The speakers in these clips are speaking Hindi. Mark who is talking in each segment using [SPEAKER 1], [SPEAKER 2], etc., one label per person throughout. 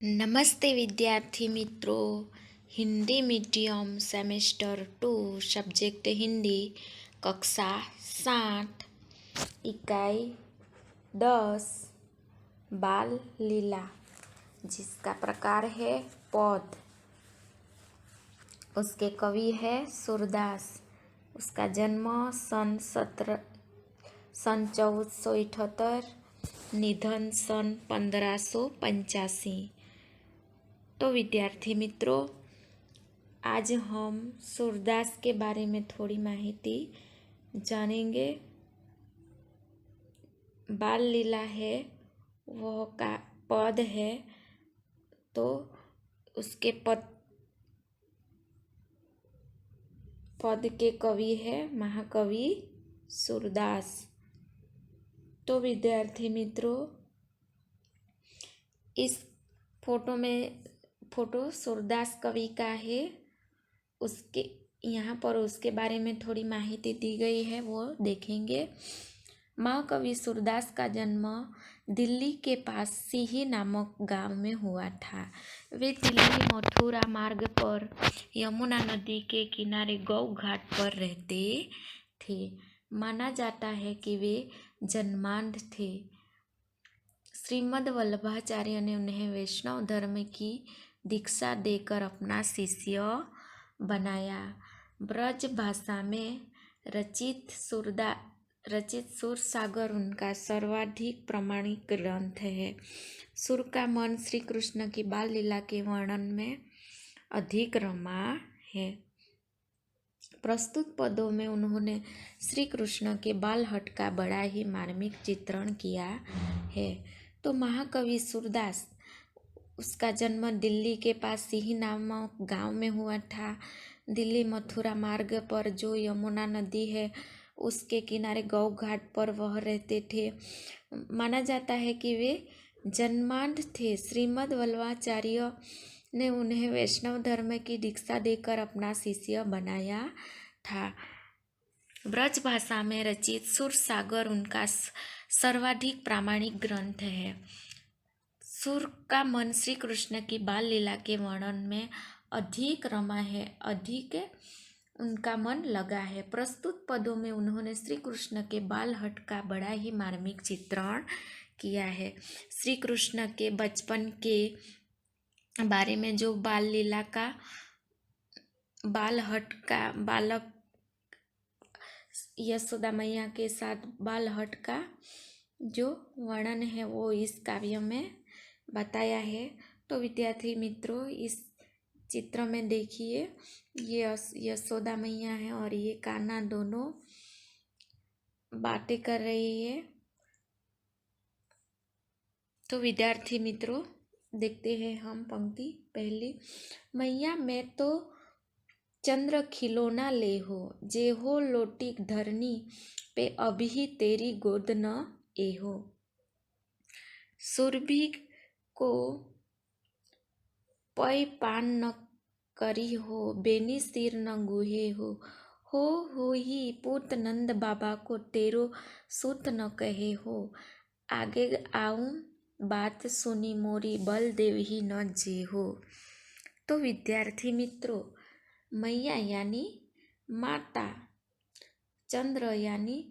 [SPEAKER 1] नमस्ते विद्यार्थी मित्रों। Hindi medium semester 2 subject Hindi कक्षा 7 इकाई 10 बाल लीला जिसका प्रकार है पौध। उसके कवि है सूरदास। उसका जन्म सन 1478, निधन सन 1585। तो विद्यार्थी मित्रों, आज हम सूरदास के बारे में थोड़ी माहिती जानेंगे। बाल लीला है वह का पद है, तो उसके पद के कवि है महाकवि सूरदास। तो विद्यार्थी मित्रों, इस फोटो सूरदास कवि का है। उसके यहाँ पर उसके बारे में थोड़ी माहिती दी गई है, वो देखेंगे। महाकवि सूरदास का जन्म दिल्ली के पास सीही नामक गांव में हुआ था। वे दिल्ली मथुरा मार्ग पर यमुना नदी के किनारे गौ घाट पर रहते थे। माना जाता है कि वे जन्मांध थे। श्रीमद् वल्लभाचार्य ने उन्हें वैष्णव धर्म की दीक्षा देकर अपना शिष्य बनाया। ब्रज भाषा में रचित सूरसागर उनका सर्वाधिक प्रमाणिक ग्रंथ है। सूर का मन श्री कृष्ण की बाल लीला के वर्णन में अधिक रमा है। प्रस्तुत पदों में उन्होंने श्री कृष्ण के बाल हट का बड़ा ही मार्मिक चित्रण किया है। तो महाकवि सूरदास, उसका जन्म दिल्ली के पास सीही नामक गांव में हुआ था। दिल्ली मथुरा मार्ग पर जो यमुना नदी है उसके किनारे गौ घाट पर वह रहते थे। माना जाता है कि वे जन्मांध थे। श्रीमद् वल्लभाचार्य ने उन्हें वैष्णव धर्म की दीक्षा देकर अपना शिष्य बनाया था। ब्रज भाषा में रचित सूरसागर उनका सर्वाधिक प्रामाणिक ग्रंथ है। सूर का मन श्री कृष्ण की बाल लीला के वर्णन में अधिक रमा है, अधिक उनका मन लगा है। प्रस्तुत पदों में उन्होंने श्री कृष्ण के बाल हट का बड़ा ही मार्मिक चित्रण किया है। श्री कृष्ण के बचपन के बारे में, जो बाल लीला का बाल हट का बालक यशोदा मैया के साथ बाल हट का जो वर्णन है वो इस काव्य में बताया है। तो विद्यार्थी मित्रों, इस चित्र में देखिए, ये यशोदा मैया है और ये कान्हा, दोनों बातें कर रही है। तो विद्यार्थी मित्रों, देखते हैं हम पंक्ति पहली। मैया मैं तो चंद्र खिलौना ले हो, जे हो लोटी धरनी पे अभी तेरी गोद न एहो। सुरभि को पय पान न करी हो, बेनी सिर न गुहे हो ही पूत नंद बाबा को तेरो सूत न कहे हो। आगे आऊं बात सुनी मोरी बल देव ही न जे हो। तो विद्यार्थी मित्रों, मैया यानी माता, चंद्र यानी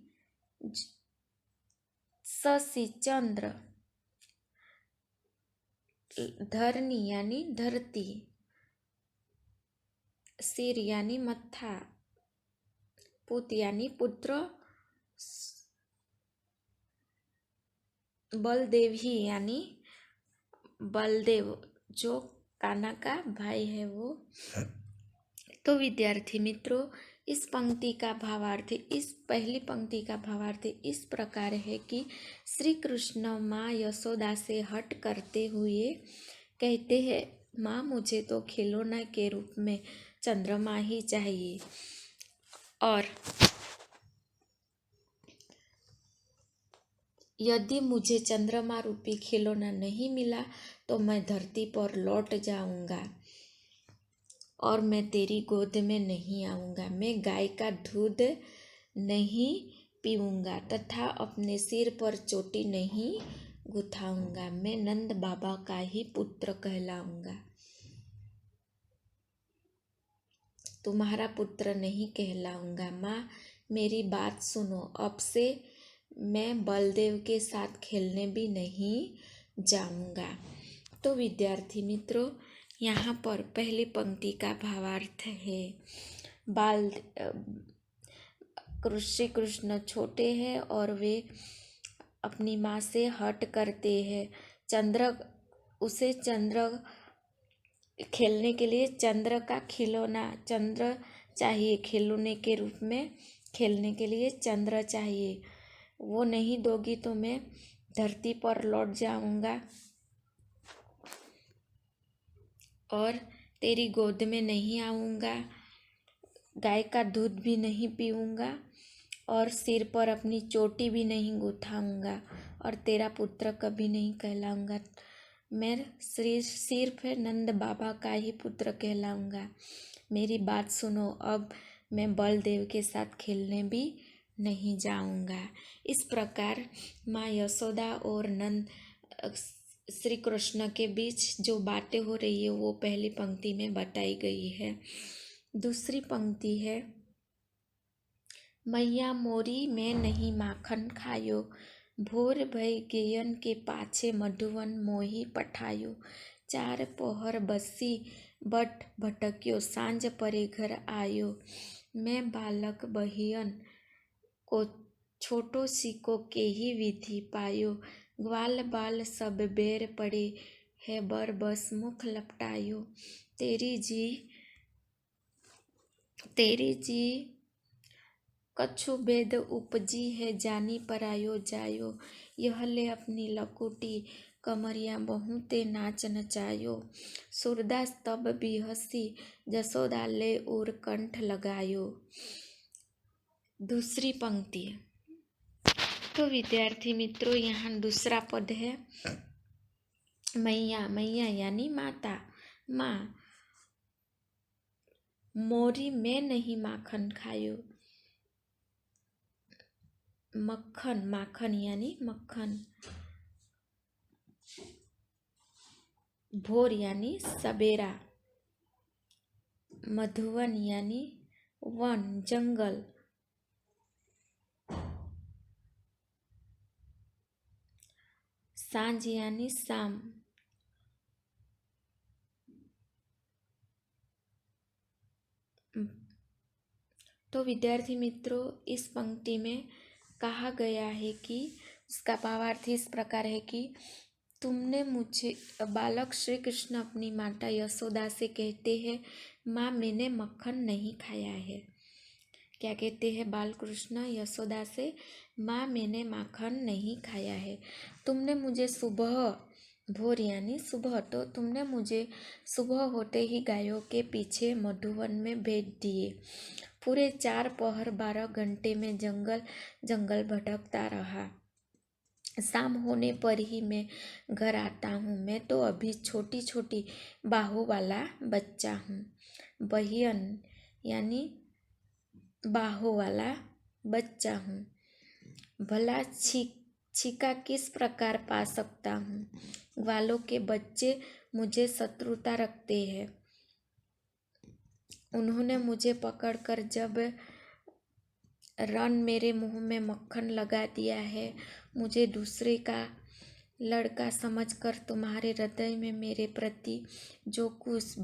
[SPEAKER 1] शशि चंद्र, धरनी यानी धरती, सिर यानी मत्था, पुत यानी पुत्र, बलदेव ही यानी बलदेव, जो कान्हा का भाई है वो। तो विद्यार्थी मित्रों, इस पंक्ति का भावार्थ, इस पहली पंक्ति का भावार्थ इस प्रकार है कि श्री कृष्ण माँ यशोदा से हट करते हुए कहते हैं, माँ मुझे तो खिलौना के रूप में चंद्रमा ही चाहिए, और यदि मुझे चंद्रमा रूपी खिलौना नहीं मिला तो मैं धरती पर लौट जाऊंगा और मैं तेरी गोद में नहीं आऊंगा। मैं गाय का दूध नहीं पीऊंगा तथा अपने सिर पर चोटी नहीं गुथाऊंगा। मैं नंद बाबा का ही पुत्र कहलाऊंगा, तुम्हारा पुत्र नहीं कहलाऊंगा। माँ मेरी बात सुनो, अब से मैं बलदेव के साथ खेलने भी नहीं जाऊंगा। तो विद्यार्थी मित्रों, यहाँ पर पहली पंक्ति का भावार्थ है, बाल श्री कृष्ण छोटे हैं और वे अपनी माँ से हट करते हैं। उसे चंद्र खेलने के लिए चंद्र का खिलौना, चंद्र चाहिए खिलौने के रूप में, खेलने के लिए चंद्र चाहिए। वो नहीं दोगी तो मैं धरती पर लौट जाऊंगा और तेरी गोद में नहीं आऊंगा, गाय का दूध भी नहीं पीऊंगा और सिर पर अपनी चोटी भी नहीं गुथाऊंगा और तेरा पुत्र कभी नहीं कहलाऊंगा। मैं सिर्फ नंद बाबा का ही पुत्र कहलाऊंगा। मेरी बात सुनो, अब मैं बलदेव के साथ खेलने भी नहीं जाऊंगा। इस प्रकार माँ यशोदा और नंद श्री कृष्ण के बीच जो बातें हो रही है वो पहली पंक्ति में बताई गई है। दूसरी पंक्ति है, मैया मोरी मैं नहीं माखन खायो, भोर भई गेयन के पाछे मधुवन मोही पठायो, चार पोहर बसी बट भटक्यो, सांझ परे घर आयो, मैं बालक बहियन को छोटो सीको के ही विधि पायो, ग्वाल बाल सब बेर पड़े है बर बस मुख लपटायो, तेरी जी कछु भेद उपजी है, जानी परायो जायो, यह ले अपनी लकुटी कमरिया बहुते नाच नचायो, सूरदास तब भी हंसी जसोदा ले उर कंठ लगायो। दूसरी पंक्ति। तो विद्यार्थी मित्रों, यहाँ दूसरा पद है, मैया, मैया यानी माता, माँ मोरी मैं नहीं माखन खायो, मक्खन, माखन यानी मक्खन, भोर यानी सवेरा, मधुवन यानी वन जंगल, सांझ यानी शाम। तो विद्यार्थी मित्रों, इस पंक्ति में कहा गया है कि उसका भावार्थ इस प्रकार है कि तुमने मुझे, बालक श्री कृष्ण अपनी माता यशोदा से कहते हैं, माँ मैंने मक्खन नहीं खाया है। क्या कहते हैं बाल कृष्ण यशोदा से, माँ मैंने माखन नहीं खाया है। तुमने मुझे सुबह, भोर यानी सुबह, तो तुमने मुझे सुबह होते ही गायों के पीछे मधुवन में भेज दिए। पूरे 4 पहर 12 घंटे में जंगल जंगल भटकता रहा। शाम होने पर ही मैं घर आता हूँ। मैं तो अभी छोटी छोटी बाहों वाला बच्चा हूँ। बहियन यानी बाहों वाला बच्चा हूँ। भला छीका किस प्रकार पा सकता हूँ। ग्वालों के बच्चे मुझे शत्रुता रखते हैं। उन्होंने मुझे पकड़कर जब रन मेरे मुंह में मक्खन लगा दिया है, मुझे दूसरे का लड़का समझकर तुम्हारे हृदय में मेरे प्रति जो कुछ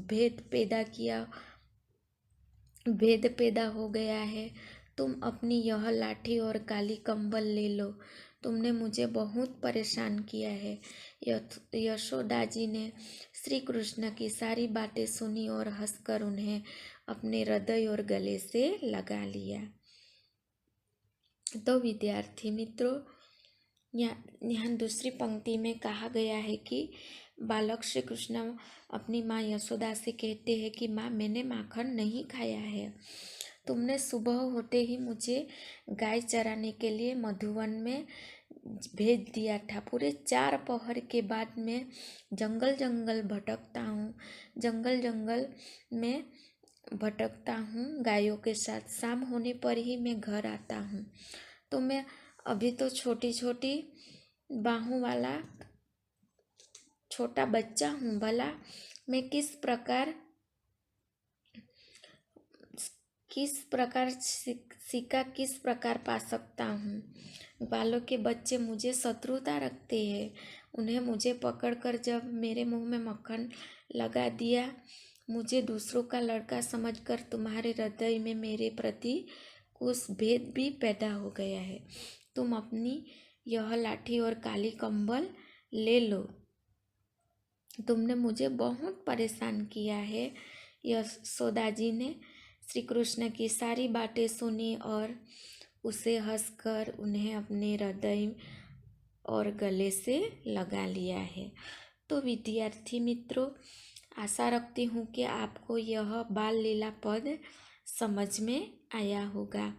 [SPEAKER 1] भेद पैदा हो गया है, तुम अपनी यह लाठी और काली कंबल ले लो। तुमने मुझे बहुत परेशान किया है। यशोदा जी ने श्री कृष्ण की सारी बातें सुनी और हंसकर उन्हें अपने हृदय और गले से लगा लिया। तो विद्यार्थी मित्रों, यहाँ दूसरी पंक्ति में कहा गया है कि बालक श्री कृष्ण अपनी माँ यशोदा से कहते हैं कि माँ मैंने माखन नहीं खाया है। तुमने सुबह होते ही मुझे गाय चराने के लिए मधुवन में भेज दिया था। पूरे 4 पहर के बाद मैं जंगल जंगल में भटकता हूँ गायों के साथ। शाम होने पर ही मैं घर आता हूँ। तो मैं अभी तो छोटी छोटी बाहों वाला छोटा बच्चा हूँ, भला मैं किस प्रकार सिक्का किस प्रकार पा सकता हूँ। बालों के बच्चे मुझे शत्रुता रखते हैं। उन्हें मुझे पकड़कर जब मेरे मुंह में मक्खन लगा दिया, मुझे दूसरों का लड़का समझकर तुम्हारे हृदय में मेरे प्रति कुछ भेद भी पैदा हो गया है। तुम अपनी यह लाठी और काली कंबल ले लो। तुमने मुझे बहुत परेशान किया है। यशोदा जी ने श्री कृष्ण की सारी बातें सुनी और उसे हंसकर उन्हें अपने हृदय और गले से लगा लिया है। तो विद्यार्थी मित्रों, आशा रखती हूँ कि आपको यह बाल लीला पद समझ में आया होगा।